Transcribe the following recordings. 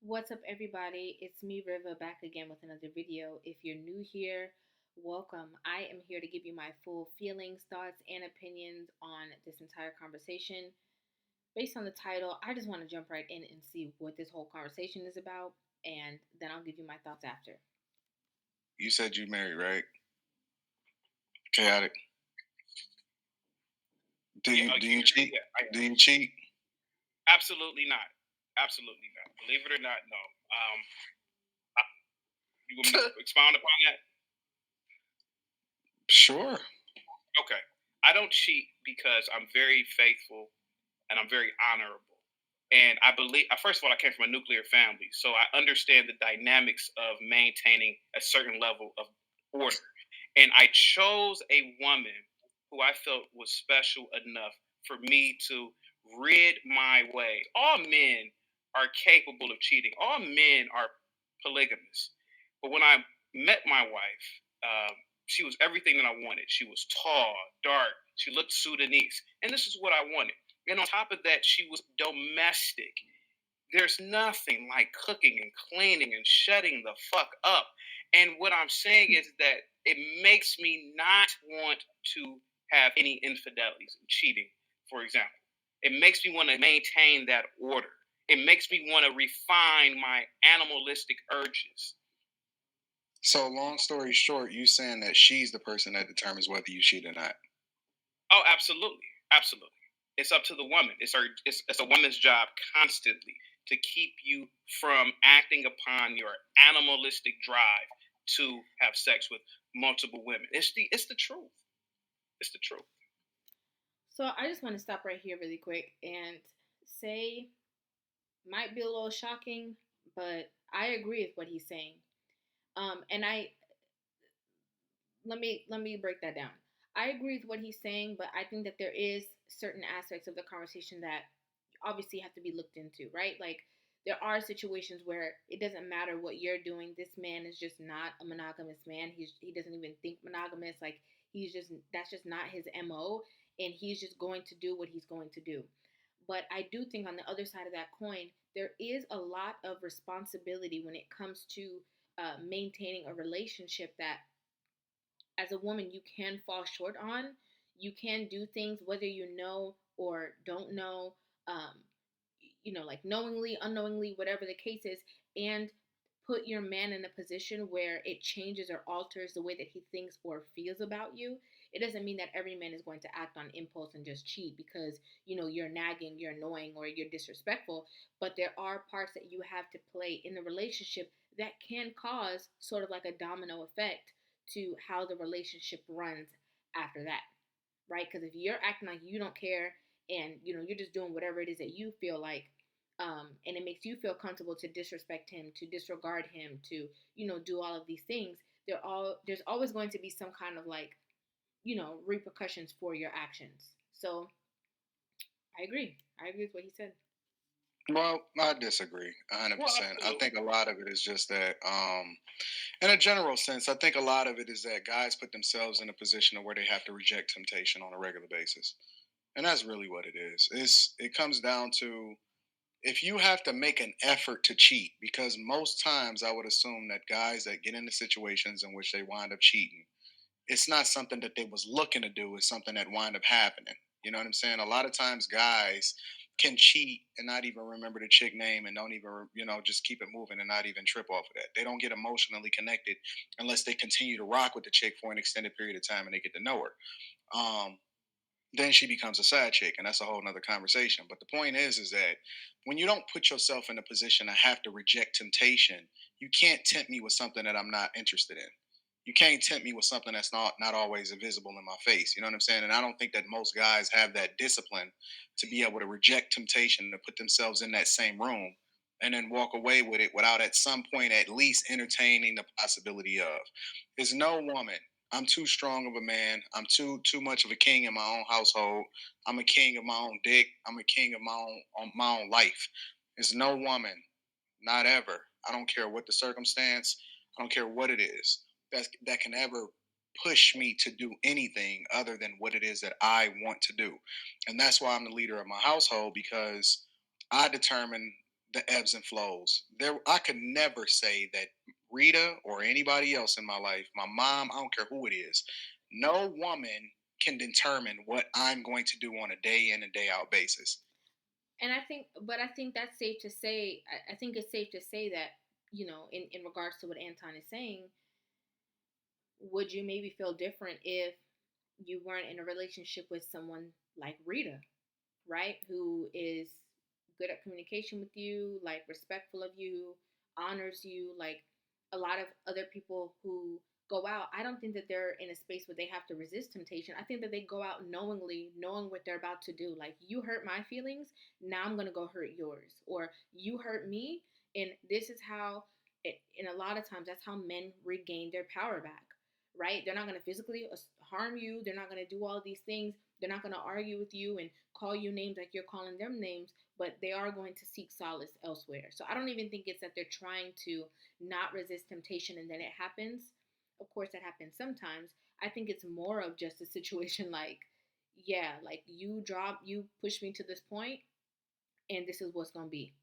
What's up, everybody? It's me, Rivah, back again with another video. If you're new here, welcome. I am here to give you my full feelings, thoughts, and opinions on this entire conversation. Based on the title, I just want to jump right in and see what this whole conversation is about, and then I'll give you my thoughts after. You said you married, right? Chaotic. Do Yeah, you do you cheat? yeah, Do you cheat? absolutely not. Absolutely not. Believe it or not, no. I, you want me to expound upon that? Sure. Okay. I don't cheat because I'm very faithful and I'm very honorable. And I believe, first of all, I came from a nuclear family, so I understand the dynamics of maintaining a certain level of order. And I chose a woman who I felt was special enough for me to rid my way. All men are capable of cheating, all men are polygamous. But when I met my wife, she was everything that I wanted. She was tall, dark, she looked Sudanese. And this is what I wanted. And on top of that, she was domestic. There's nothing like cooking and cleaning and shutting the fuck up. And what I'm saying is that it makes me not want to have any infidelities and cheating, for example. It makes me want to maintain that order. It makes me want to refine my animalistic urges. So long story short, you saying that she's the person that determines whether you cheat or not. Oh, absolutely. Absolutely. It's up to the woman. It's a woman's job constantly to keep you from acting upon your animalistic drive to have sex with multiple women. It's the truth. It's the truth. So I just want to stop right here really quick and say, might be a little shocking, but I agree with what he's saying. And I let me break that down. I agree with what he's saying, but I think that there is certain aspects of the conversation that obviously have to be looked into, right? Like there are situations where it doesn't matter what you're doing. This man is just not a monogamous man. He doesn't even think monogamous. Like he's just that's just not his MO, and he's just going to do what he's going to do. But I do think on the other side of that coin, there is a lot of responsibility when it comes to maintaining a relationship that as a woman you can fall short on. You can do things whether you know or don't know, um, like knowingly, unknowingly, whatever the case is, and put your man in a position where it changes or alters the way that he thinks or feels about you. It doesn't mean that every man is going to act on impulse and just cheat because you're nagging, you're annoying, or you're disrespectful. But there are parts that you have to play in the relationship that can cause sort of like a domino effect to how the relationship runs after that, right? Because if you're acting like you don't care and you're just doing whatever it is that you feel like, and it makes you feel comfortable to disrespect him, to disregard him, to do all of these things, there's always going to be some kind of like repercussions for your actions. So I agree with what he said. Well, I disagree 100%. I Absolutely. think a lot of it is just that, in a general sense, I think a lot of it is that guys put themselves in a position of where they have to reject temptation on a regular basis, and that's really what it is. It comes down to if you have to make an effort to cheat, because most times I would assume that guys that get into situations in which they wind up cheating, it's not something that they was looking to do, it's something that wind up happening. You know what I'm saying? A lot of times guys can cheat and not even remember the chick name and don't even, just keep it moving and not even trip off of that. They don't get emotionally connected unless they continue to rock with the chick for an extended period of time and they get to know her. Then she becomes a side chick, and that's a whole nother conversation. But the point is that when you don't put yourself in a position to have to reject temptation, you can't tempt me with something that I'm not interested in. You can't tempt me with something that's not always visible in my face. You know what I'm saying? And I don't think that most guys have that discipline to be able to reject temptation, to put themselves in that same room and then walk away with it without at some point at least entertaining the possibility of. There's no woman. I'm too strong of a man. I'm too much of a king in my own household. I'm a king of my own dick. I'm a king of my own life. There's no woman, not ever. I don't care what the circumstance. I don't care what it is that can ever push me to do anything other than what it is that I want to do. And that's why I'm the leader of my household, because I determine the ebbs and flows. I could never say that Rita or anybody else in my life, my mom, I don't care who it is, no woman can determine what I'm going to do on a day in and day out basis. And I think that's safe to say. I think it's safe to say that, in regards to what Anton is saying, would you maybe feel different if you weren't in a relationship with someone like Rita, right? Who is good at communication with you, like respectful of you, honors you, like a lot of other people who go out, I don't think that they're in a space where they have to resist temptation. I think that they go out knowingly, knowing what they're about to do. Like, you hurt my feelings, now I'm going to go hurt yours. Or you hurt me, and this is how and a lot of times that's how men regain their power back, right? They're not going to physically harm you. They're not going to do all these things. They're not going to argue with you and call you names like you're calling them names, but they are going to seek solace elsewhere. So I don't even think it's that they're trying to not resist temptation and then it happens. Of course, that happens sometimes. I think it's more of just a situation like, yeah, like you pushed me to this point, and this is what's going to be.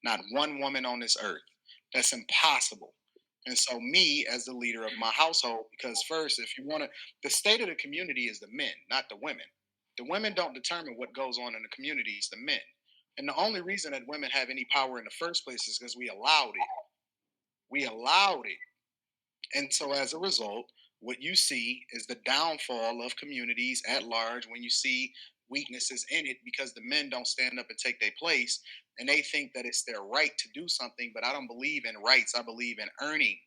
Not one woman on this earth. That's impossible. And so, me as the leader of my household, because first, if you want to, the state of the community is the men, not the women. The women don't determine what goes on in the community, it's the men. And the only reason that women have any power in the first place is because we allowed it. We allowed it. And so, as a result, what you see is the downfall of communities at large when you see weaknesses in it because the men don't stand up and take their place and they think that it's their right to do something. But I don't believe in rights, I believe in earning.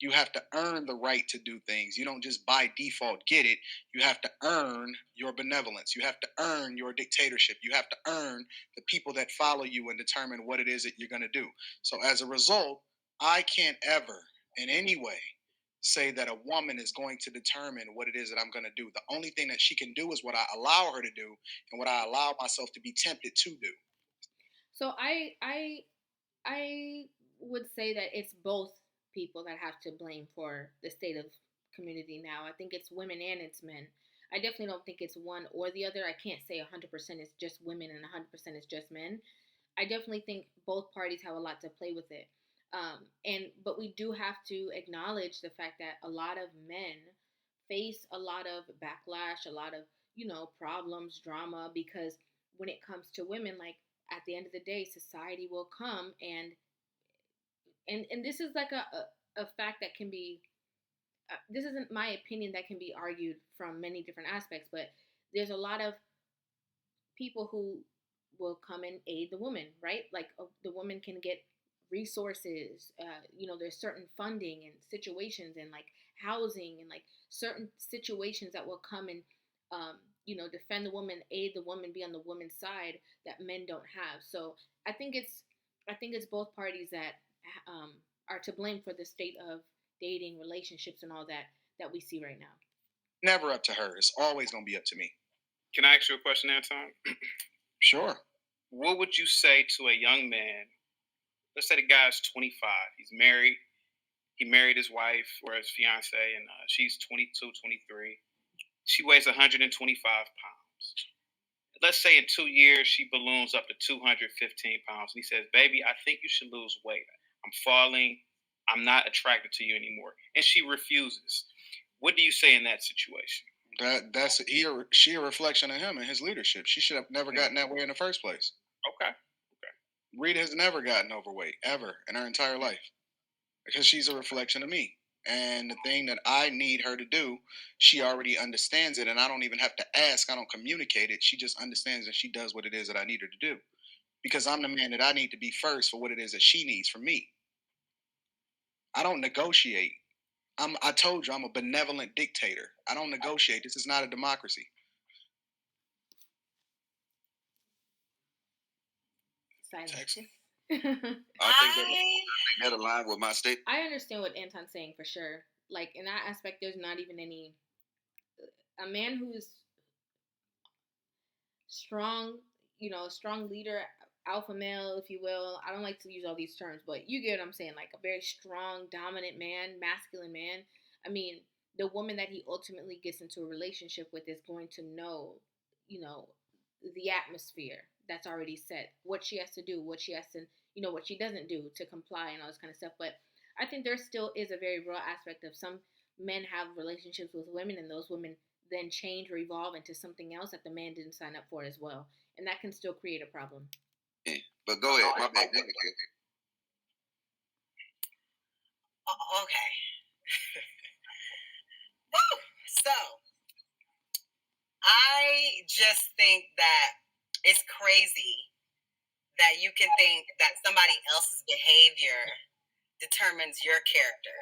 You have to earn the right to do things. You don't just by default get it. You have to earn your benevolence. You have to earn your dictatorship. You have to earn the people that follow you and determine what it is that you're going to do. So as a result, I can't ever in any way say that a woman is going to determine what it is that I'm going to do. The only thing that she can do is what I allow her to do and what I allow myself to be tempted to do. So I would say that it's both people that have to blame for the state of community now. I think it's women and it's men. I definitely don't think it's one or the other. I can't say 100% it's just women and 100% it's just men. I definitely think both parties have a lot to play with it. But we do have to acknowledge the fact that a lot of men face a lot of backlash, a lot of, problems, drama, because when it comes to women, like, at the end of the day, society will come and this is like a fact that can be this isn't my opinion, that can be argued from many different aspects, but there's a lot of people who will come and aid the woman, right? Like, the woman can get resources. There's certain funding and situations and like housing and like certain situations that will come and defend the woman, aid the woman, be on the woman's side that men don't have. So I think it's both parties that are to blame for the state of dating, relationships, and all that we see right now. Never up to her. It's always going to be up to me. Can I ask you a question, Anton? Sure. What would you say to a young man? Let's say the guy's 25. He's married. He married his wife or his fiance, and she's 22, 23. She weighs 125 pounds. Let's say in 2 years she balloons up to 215 pounds. And he says, "Baby, I think you should lose weight. I'm falling. I'm not attracted to you anymore." And she refuses. What do you say in that situation? She a reflection of him and his leadership. She should have never gotten that way in the first place. Okay. Okay. Rita has never gotten overweight ever in her entire life because she's a reflection of me. And the thing that I need her to do, she already understands it, and I don't even have to ask. I don't communicate it. She just understands and she does what it is that I need her to do because I'm the man that I need to be first for what it is that she needs from me. I don't negotiate. I told you I'm a benevolent dictator. I don't negotiate. This is not a democracy. Silence. Texting. I think that aligned with my state. I understand what Anton's saying for sure. Like, in that aspect, there's not even any a man who's strong, a strong leader, alpha male, if you will. I don't like to use all these terms, but you get what I'm saying. Like, a very strong, dominant man, masculine man. I mean, the woman that he ultimately gets into a relationship with is going to know, you know, the atmosphere, that's already set, what she has to do, what she has to, what she doesn't do to comply and all this kind of stuff. But I think there still is a very real aspect of some men have relationships with women, and those women then change or evolve into something else that the man didn't sign up for as well, and that can still create a problem. Yeah. But go ahead. My bad. Okay. Woo! So, I just think that it's crazy that you can think that somebody else's behavior determines your character,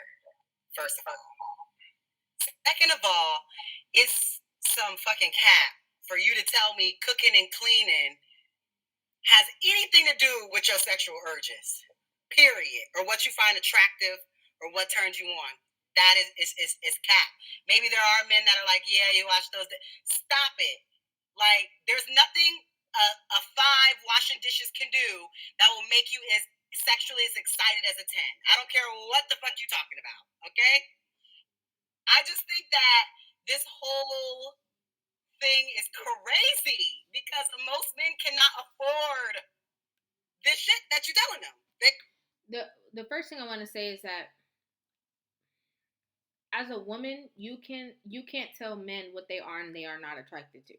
first of all. Second of all, it's some fucking cap for you to tell me cooking and cleaning has anything to do with your sexual urges, period, or what you find attractive or what turns you on. That is cap. Maybe there are men that are like, yeah, you watch those. Stop it. Like, there's nothing a 5 washing dishes can do that will make you as sexually as excited as a 10. I don't care what the fuck you're talking about, okay? I just think that this whole thing is crazy because most men cannot afford this shit that you're telling them. The first thing I want to say is that as a woman, you can't tell men what they are and they are not attracted to.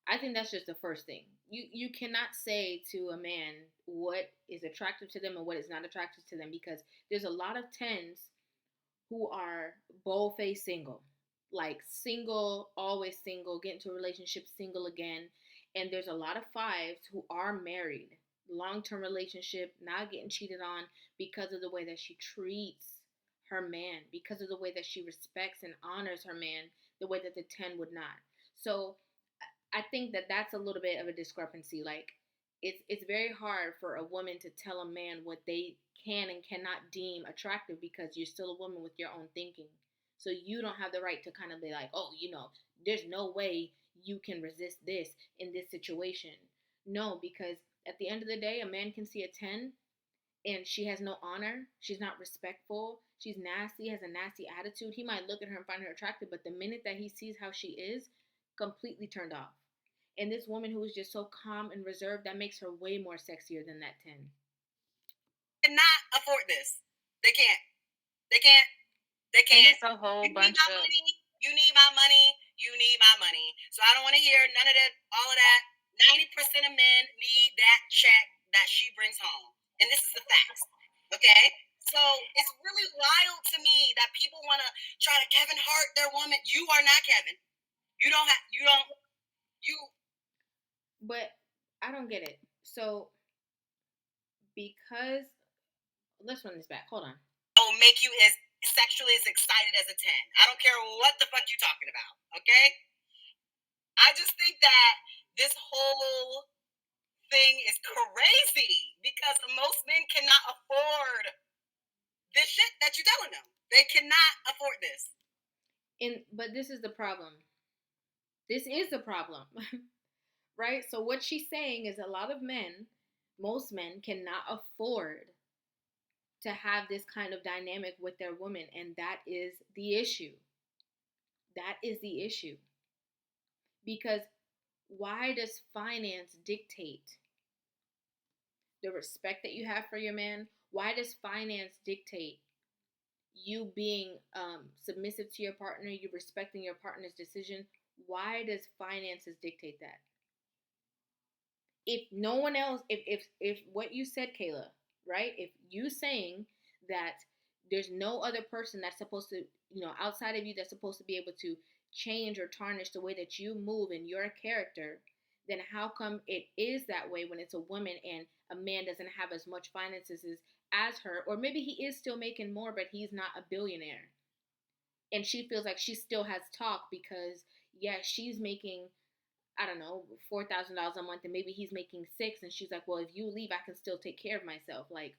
I think that's just the first thing. You cannot say to a man what is attractive to them and what is not attractive to them, because there's a lot of 10s who are bold-faced single. Like single, always single, get into a relationship, single again. And there's a lot of 5s who are married, long-term relationship, not getting cheated on because of the way that she treats her man, because of the way that she respects and honors her man, the way that the 10 would not. So I think that that's a little bit of a discrepancy. Like, it's very hard for a woman to tell a man what they can and cannot deem attractive, because you're still a woman with your own thinking. So you don't have the right to kind of be like, oh, there's no way you can resist this in this situation. No, because at the end of the day, a man can see a 10 and she has no honor, she's not respectful, she's nasty, has a nasty attitude. He might look at her and find her attractive, but the minute that he sees how she is, completely turned off. And this woman who is just so calm and reserved, that makes her way more sexier than that 10. Cannot afford this. They can't. They can't. They can't. It's a whole you bunch need my of. money. You need my money. You need my money. So I don't want to hear none of that. All of that. 90% of men need that check that she brings home, and this is the facts. Okay. So it's really wild to me that people want to try to Kevin Hart their woman. You are not Kevin. You don't have. You don't. You. But I don't get it. So because let's run this back. Hold on. Will make you as sexually as excited as a 10. I don't care what the fuck you're talking about. Okay. I just think that this whole thing is crazy because most men cannot afford this shit that you're telling them. They cannot afford this. But this is the problem. This is the problem. Right? So what she's saying is a lot of men, most men cannot afford to have this kind of dynamic with their woman, and that is the issue. That is the issue. Because why does finance dictate the respect that you have for your man? Why does finance dictate you being submissive to your partner, you respecting your partner's decision? Why does finances dictate that? If no one else, if what you said, Kayla, right? If you saying that there's no other person that's supposed to, outside of you, that's supposed to be able to change or tarnish the way that you move in your character, then how come it is that way when it's a woman and a man doesn't have as much finances as her, or maybe he is still making more, but he's not a billionaire, and she feels like she still has talk because she's making, I don't know, $4,000 a month, and maybe he's making $6,000, and she's like, well, if you leave, I can still take care of myself. Like,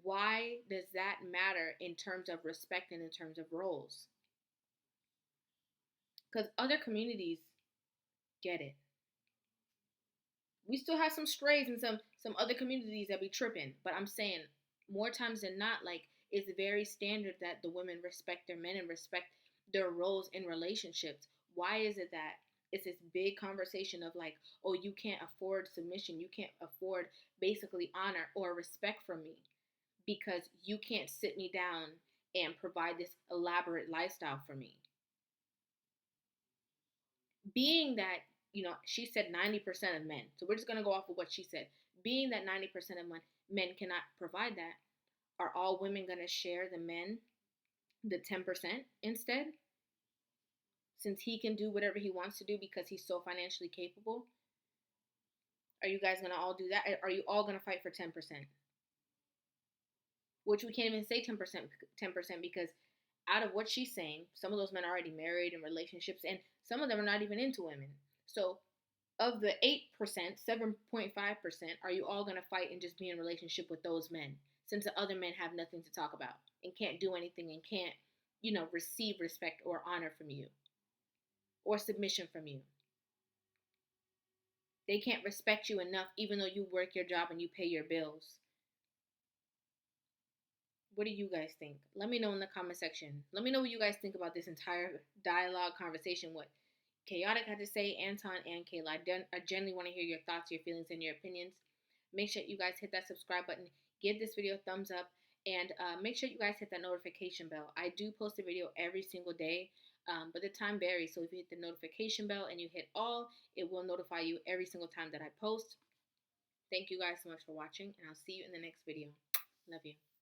why does that matter in terms of respect and in terms of roles? Because other communities get it. We still have some strays in some other communities that be tripping, but I'm saying more times than not, like, it's very standard that the women respect their men and respect their roles in relationships. Why is it that it's this big conversation of like, oh, you can't afford submission, you can't afford basically honor or respect from me because you can't sit me down and provide this elaborate lifestyle for me. Being that, she said 90% of men, so we're just going to go off of what she said. Being that 90% of men cannot provide that, are all women going to share the 10% instead? Since he can do whatever he wants to do because he's so financially capable, are you guys going to all do that? Are you all going to fight for 10%? Which we can't even say 10%, 10% because out of what she's saying, some of those men are already married in relationships, and some of them are not even into women. So of the 8%, 7.5%, are you all going to fight and just be in a relationship with those men since the other men have nothing to talk about and can't do anything and can't, receive respect or honor from you or submission from you? They can't respect you enough even though you work your job and you pay your bills. What do you guys think? Let me know in the comment section. Let me know what you guys think about this entire dialogue conversation, what Chaotic had to say, Anton and Kayla. I generally want to hear your thoughts, your feelings, and your opinions. Make sure you guys hit that subscribe button, give this video a thumbs up, and make sure you guys hit that notification bell. I do post a video every single day, but the time varies. So if you hit the notification bell and you hit all, it will notify you every single time that I post. Thank you guys so much for watching, and I'll see you in the next video. Love you.